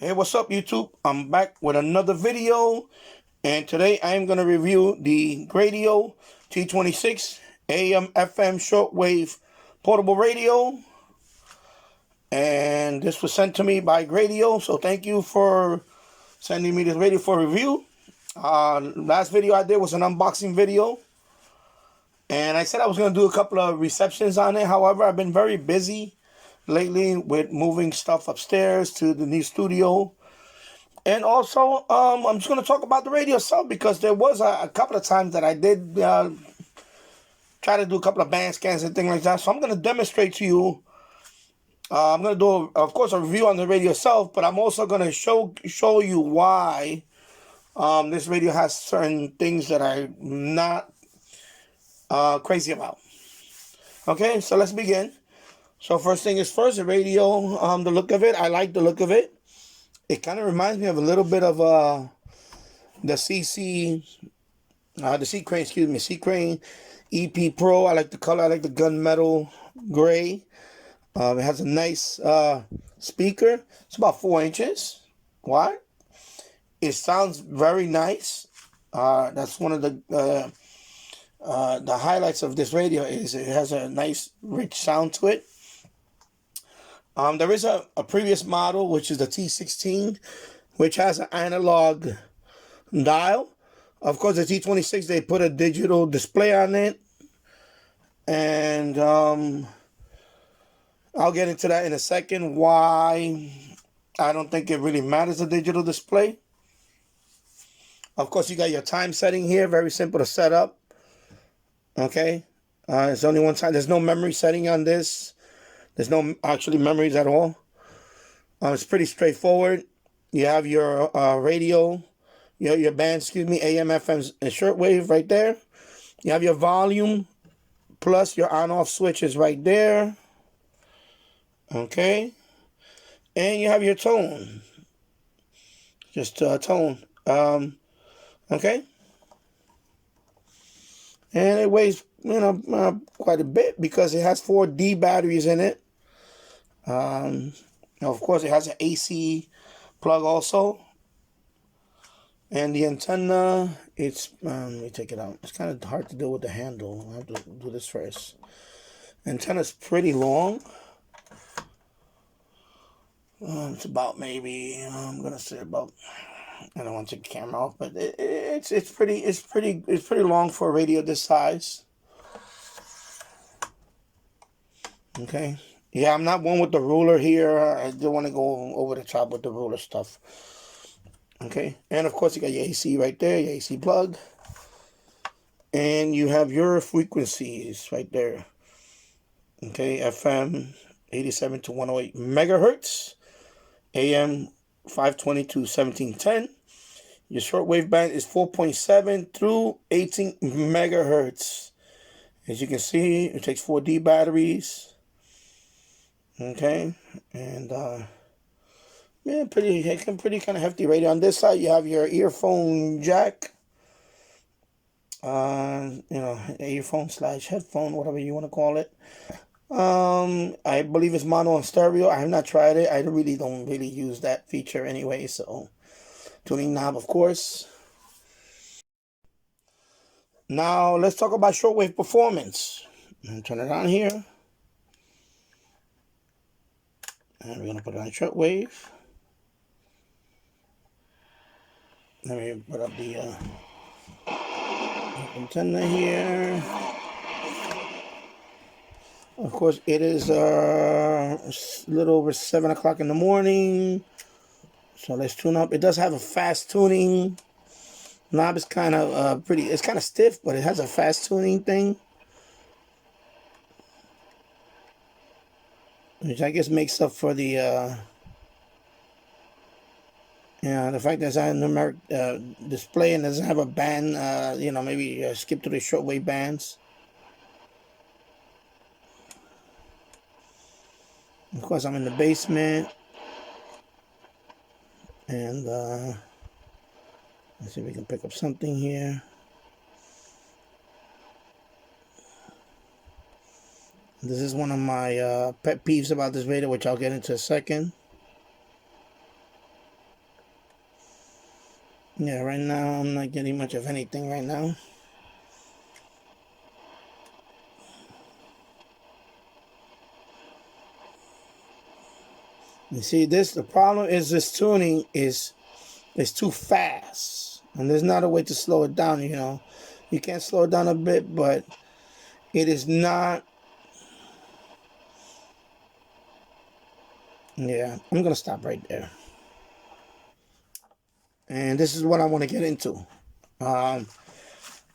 Hey, what's up, YouTube? I'm back with another video, and today I'm going to review the Greadio T26 AM FM shortwave portable radio. And this was sent to me by Greadio, so thank you for sending me this radio for review. Last video I did was an unboxing video, and I said I was going to do a couple of receptions on it. However, I've been very busy lately with moving stuff upstairs to the new studio. And also, I'm just going to talk about the radio itself, because there was a couple of times that I did try to do a couple of band scans and things like that. So I'm going to demonstrate to you. I'm going to do, of course, a review on the radio itself, but I'm also going to show you why this radio has certain things that I'm not crazy about. Okay, so let's begin. So first thing is first, the radio, the look of it. I like the look of it. It kind of reminds me of a little bit of the C Crane EP Pro. I like the color. I like the gunmetal gray. It has a nice speaker. It's about 4 inches wide. It sounds very nice. That's one of the highlights of this radio, is it has a nice rich sound to it. There is a previous model, which is the T16, which has an analog dial. Of course, the T26, they put a digital display on it. And I'll get into that in a second, why I don't think it really matters, a digital display. Of course, you got your time setting here. Very simple to set up. Okay. It's only one time. There's no memory setting on this. There's no actually memories at all. It's pretty straightforward. You have your radio, your band, AM, FM, and shortwave right there. You have your volume, plus your on-off switches right there. Okay. And you have your tone. Just tone. Okay. And it weighs, quite a bit, because it has 4 D batteries in it. Of course, it has an AC plug also. And the antenna, it's, let me take it out. It's kind of hard to do with the handle. I have to do this first. Antenna's pretty long. It's about maybe, I'm going to say about, I don't want to take the camera off, but it's pretty long for a radio this size. Okay. Yeah, I'm not one with the ruler here. I don't want to go over the top with the ruler stuff. Okay. And of course, you got your AC right there, your AC plug. And you have your frequencies right there. Okay. FM 87 to 108 megahertz. AM 520 to 1710. Your shortwave band is 4.7 through 18 megahertz. As you can see, it takes 4 D batteries. Okay, and yeah, pretty kind of hefty radio. On this side, you have your earphone jack. Earphone / headphone, whatever you want to call it. I believe it's mono and stereo. I have not tried it. I don't really use that feature anyway. So, tuning knob, of course. Now let's talk about shortwave performance. Turn it on here. And we're going to put it on shortwave. Let me put up the antenna here. Of course, it is a little over 7 o'clock in the morning. So let's tune up. It does have a fast tuning. Knob is kind of it's kind of stiff, but it has a fast tuning thing, which I guess makes up for the the fact that it's a numeric display and doesn't have a band. Maybe skip to the shortwave bands. Of course, I'm in the basement, and let's see if we can pick up something here. This is one of my pet peeves about this radio, which I'll get into in a second. Yeah, right now I'm not getting much of anything right now. You see, the problem is this tuning is too fast. And there's not a way to slow it down, you know. You can slow it down a bit, but it is not. Yeah, I'm going to stop right there. And this is what I want to get into. I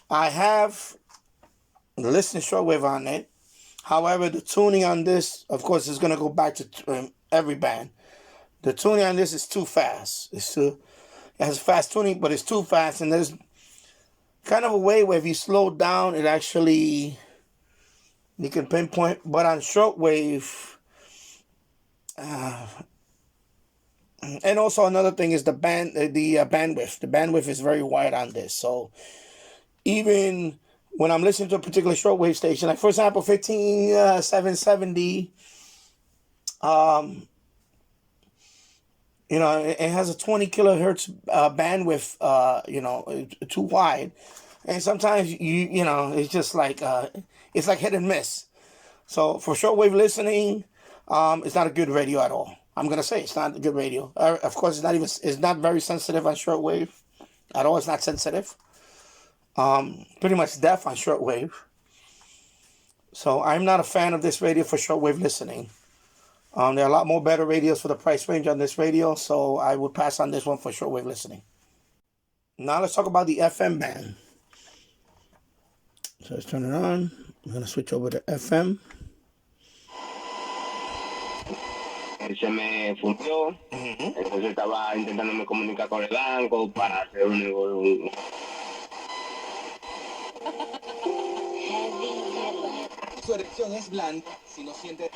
have the listening shortwave on it. However, the tuning on this, of course, is going to go back to every band. The tuning on this is too fast. It has fast tuning, but it's too fast. And there's kind of a way where if you slow down, it actually, you can pinpoint. But on shortwave, and also another thing is the bandwidth. The bandwidth is very wide on this. So even when I'm listening to a particular shortwave station, like for example, 15770, you know, it has a 20 kilohertz bandwidth, you know, too wide. And sometimes you know, it's just like, it's like hit and miss. So for shortwave listening, it's not a good radio at all. I'm going to say it's not a good radio. Of course, it's not very sensitive on shortwave at all. It's not sensitive. Pretty much deaf on shortwave. So I'm not a fan of this radio for shortwave listening. There are a lot more better radios for the price range on this radio, so I would pass on this one for shortwave listening. Now let's talk about the FM band. So let's turn it on. I'm going to switch over to FM. Se me fundió, entonces estaba intentándome comunicar con el banco para hacer un... Su erección es blanca, si no siente...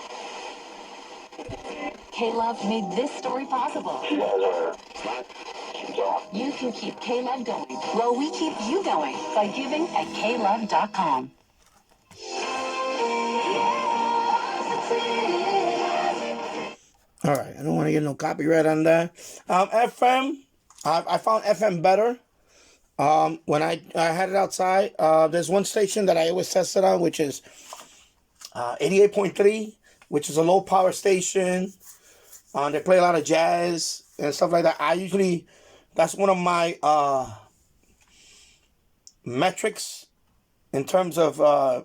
K-Love made this story possible. You can keep K-Love going. Well, we keep you going by giving at klove.com. All right, I don't want to get no copyright on that. FM, I found FM better. When I had it outside, there's one station that I always test it on, which is 88.3, which is a low power station. They play a lot of jazz and stuff like that. That's one of my metrics in terms of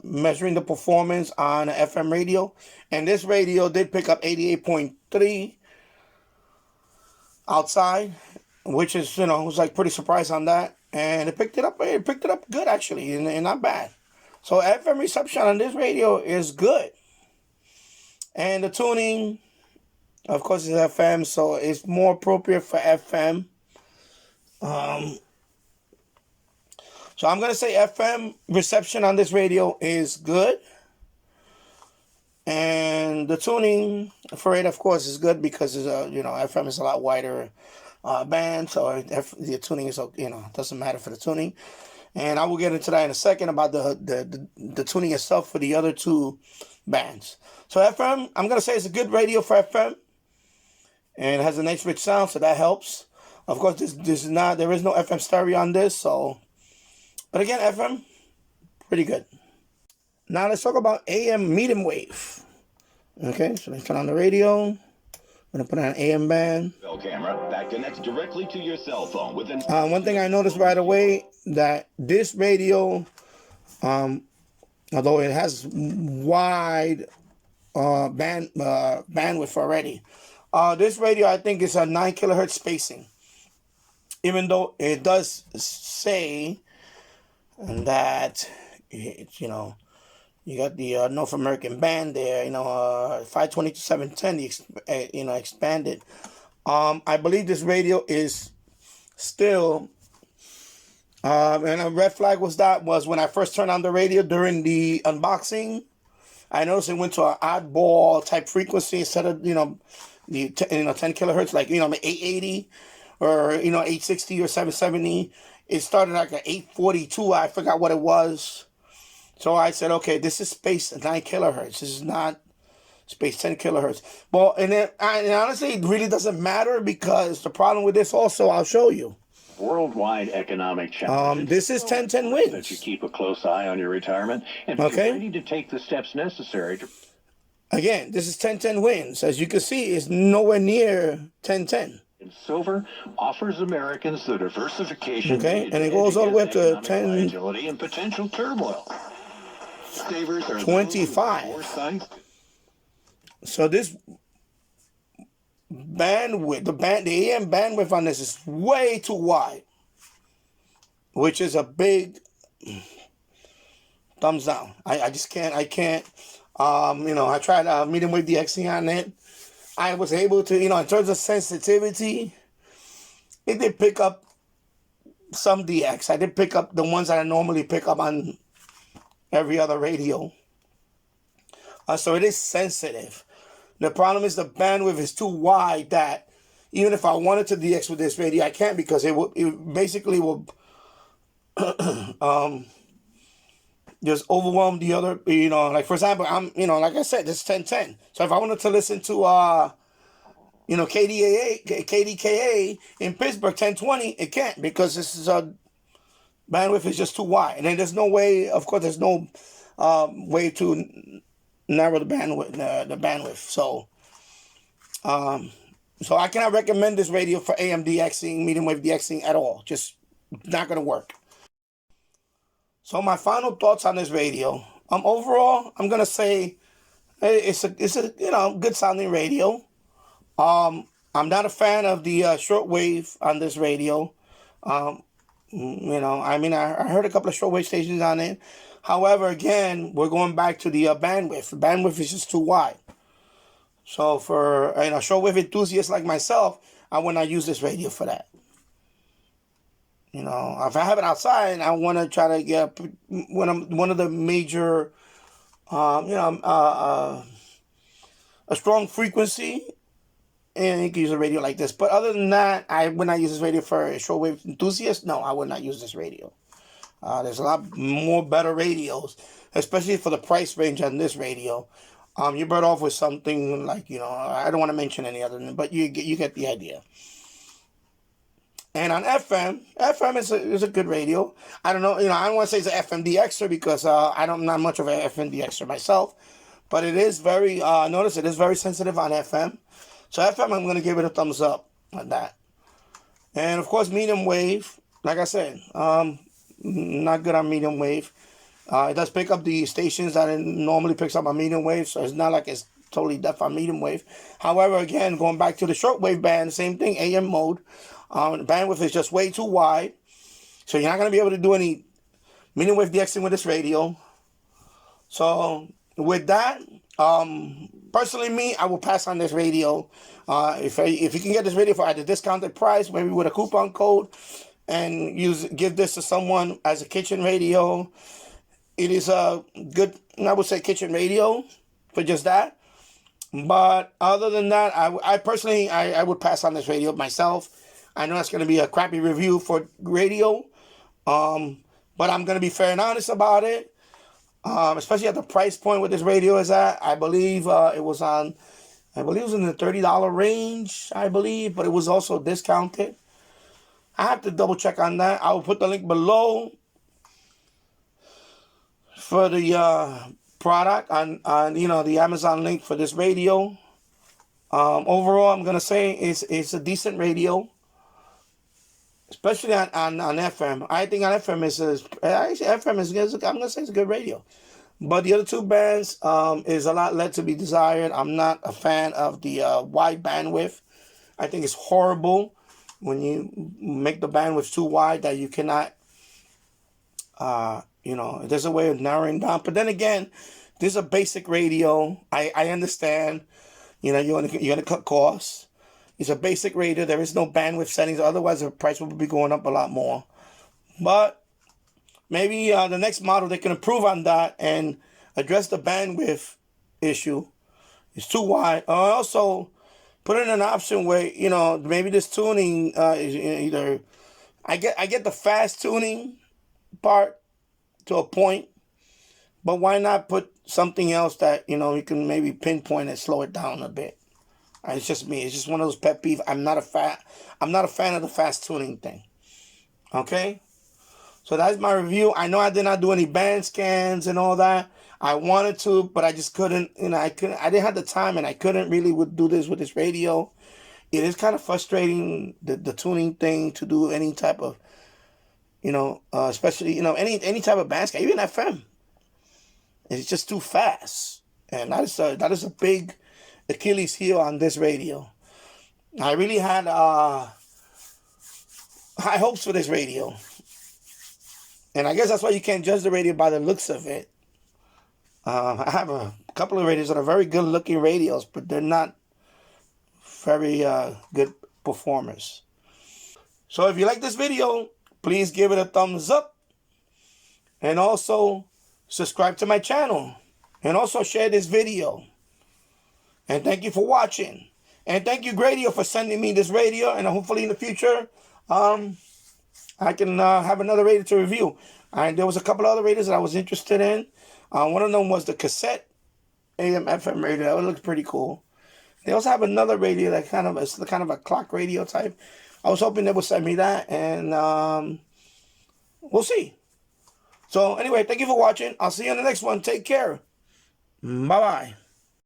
measuring the performance on an FM radio. And this radio did pick up 88.3 outside, which is, you know, I was like pretty surprised on that. And it picked it up good actually, and not bad. So FM reception on this radio is good. And the tuning, of course, is FM, so it's more appropriate for FM. So I'm going to say FM reception on this radio is good. And the tuning for it, of course, is good because, you know, FM is a lot wider band. So the tuning is, you know, doesn't matter for the tuning. And I will get into that in a second about the tuning itself for the other two bands. So FM, I'm going to say it's a good radio for FM. And it has a nice rich sound, so that helps. Of course, there is no FM stereo on this, so... But again, FM, pretty good. Now let's talk about AM medium wave. Okay, so let's turn on the radio. I'm going to put on an AM band. Camera that connects directly to your cell phone with an... One thing I noticed right away, that this radio, although it has wide bandwidth already, this radio, I think, is a 9 kilohertz spacing. Even though it does say that, you know, you got the North American band there, you know, 520 to 710, you know, expanded. I believe this radio is still, and a red flag was when I first turned on the radio during the unboxing. I noticed it went to an oddball type frequency instead of, you know, 10 kilohertz, like, you know, 880 or, you know, 860 or 770. It started like at 842. I forgot what it was. So I said, okay, this is spaced 9 kilohertz. This is not spaced 10 kilohertz. Well, and honestly, it really doesn't matter because the problem with this also, I'll show you. worldwide economic challenges. This is 10-10 That you wins. keep a close eye on your retirement and be Okay. ready to take the steps necessary to. Again, this is 10-10 wins. As you can see, it's nowhere near 10-10. And Silver offers Americans the diversification Okay, needed and to it goes hedge all the way up against to economic 10. volatility and potential turmoil. Savers are those with 25. foresight. So this bandwidth, the AM bandwidth on this is way too wide, which is a big thumbs down. I just can't. I tried medium wave DXing on it. I was able to, in terms of sensitivity, it did pick up some DX. I did pick up the ones that I normally pick up on every other radio. So it is sensitive. The problem is the bandwidth is too wide that even if I wanted to DX with this radio, I can't, because it basically will just overwhelm the other, like for example, like I said, this is 10-10. So if I wanted to listen to, KDKA in Pittsburgh, 1020, it can't, because this is bandwidth is just too wide. And then there's no way, of course, there's no way to narrow the bandwidth. So I cannot recommend this radio for AM DXing, medium wave DXing at all. Just not going to work. So my final thoughts on this radio. Overall, I'm going to say it's a good sounding radio. I'm not a fan of the shortwave on this radio. I heard a couple of shortwave stations on it. However, again, we're going back to the bandwidth. The bandwidth is just too wide. So for shortwave enthusiasts like myself, I would not use this radio for that. If I have it outside, I want to try to get one of the major, a strong frequency, and you can use a radio like this. But other than that, I would not use this radio for a shortwave enthusiast. No, I would not use this radio. There's a lot more better radios, especially for the price range on this radio. You're better off with something like, I don't want to mention any other, but you get the idea. And on FM is a good radio. I don't know, I don't want to say it's an FM DXer, because I'm not much of an FM DXer myself, but it is very, notice it is very sensitive on FM. So FM, I'm going to give it a thumbs up on that. And of course, medium wave, like I said, not good on medium wave. It does pick up the stations that it normally picks up on medium wave, so it's not like it's totally deaf on medium wave. However, again, going back to the shortwave band, same thing, AM mode. The bandwidth is just way too wide, so you're not going to be able to do any medium wave DXing with this radio. So with that, personally, me, I will pass on this radio. If you can get this radio for at a discounted price, maybe with a coupon code, and give this to someone as a kitchen radio, it is a good, I would say, kitchen radio for just that. But other than that, I personally would pass on this radio myself. I know that's going to be a crappy review for radio, but I'm going to be fair and honest about it, especially at the price point where this radio is at. I believe it was in the $30 range, I believe, but it was also discounted. I have to double check on that. I will put the link below for the product on the Amazon link for this radio. Overall, I'm gonna say it's a decent radio, especially on FM. I think on FM I'm gonna say it's a good radio. But the other two bands is a lot left to be desired. I'm not a fan of the wide bandwidth. I think it's horrible when you make the bandwidth too wide that you cannot, there's a way of narrowing down. But then again, this is a basic radio. I understand, you're gonna cut costs. It's a basic radio. There is no bandwidth settings. Otherwise, the price will be going up a lot more. But maybe the next model, they can improve on that and address the bandwidth issue. It's too wide. Also, put in an option where, maybe this tuning is either, I get the fast tuning part to a point, but why not put something else that, you can maybe pinpoint and slow it down a bit. It's just me. It's just one of those pet peeves. I'm not a fan of the fast tuning thing. Okay? So that's my review. I know I did not do any band scans and all that. I wanted to, but I just couldn't, I didn't have the time, and I couldn't really do this with this radio. It is kind of frustrating, the tuning thing, to do any type of, especially, any type of band scan, even FM. It's just too fast. And that is a big Achilles heel on this radio. I really had high hopes for this radio. And I guess that's why you can't judge the radio by the looks of it. I have a couple of radios that are very good looking radios, but they're not very good performers. So if you like this video, please give it a thumbs up. And also subscribe to my channel. And also share this video. And thank you for watching. And thank you, Greadio, for sending me this radio. And hopefully in the future, I can have another radio to review. And there was a couple other radios that I was interested in. One of them was the cassette AM FM radio. That looks pretty cool. They also have another radio that it's kind of a clock radio type. I was hoping they would send me that, and we'll see. So anyway, thank you for watching. I'll see you on the next one. Take care. Bye-bye.